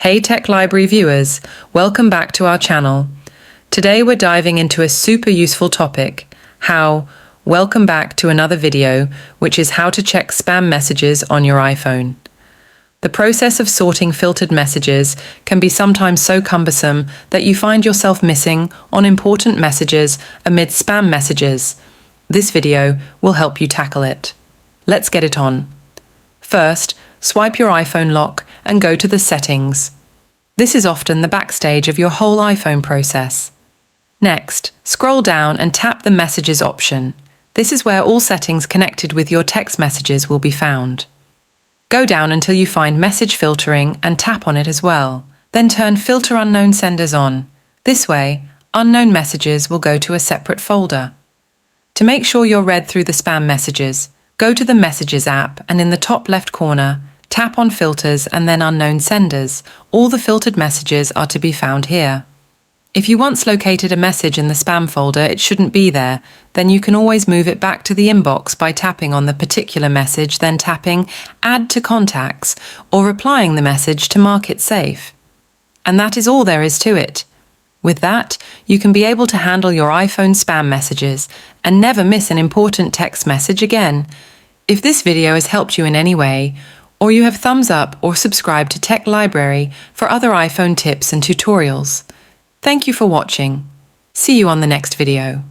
Hey Tech Library viewers, welcome back to our channel. Today we're diving into a super useful topic, welcome back to another video, which is how to check spam messages on your iPhone. The process of sorting filtered messages can be sometimes so cumbersome that you find yourself missing on important messages amid spam messages. This video will help you tackle it. Let's get it on. First, swipe your iPhone lock and go to the settings. This is often the backstage of your whole iPhone process. Next, scroll down and tap the Messages option. This is where all settings connected with your text messages will be found. Go down until you find Message Filtering and tap on it as well. Then turn Filter Unknown Senders on. This way, unknown messages will go to a separate folder. To make sure you're read through the spam messages, go to the Messages app and in the top left corner, tap on Filters and then Unknown Senders. All the filtered messages are to be found here. If you once located a message in the spam folder it shouldn't be there, then you can always move it back to the inbox by tapping on the particular message, then tapping Add to Contacts or replying the message to mark it safe. And that is all there is to it. With that, you can be able to handle your iPhone spam messages and never miss an important text message again. If this video has helped you in any way, or you have thumbs up or subscribe to Tech Library for other iPhone tips and tutorials. Thank you for watching. See you on the next video.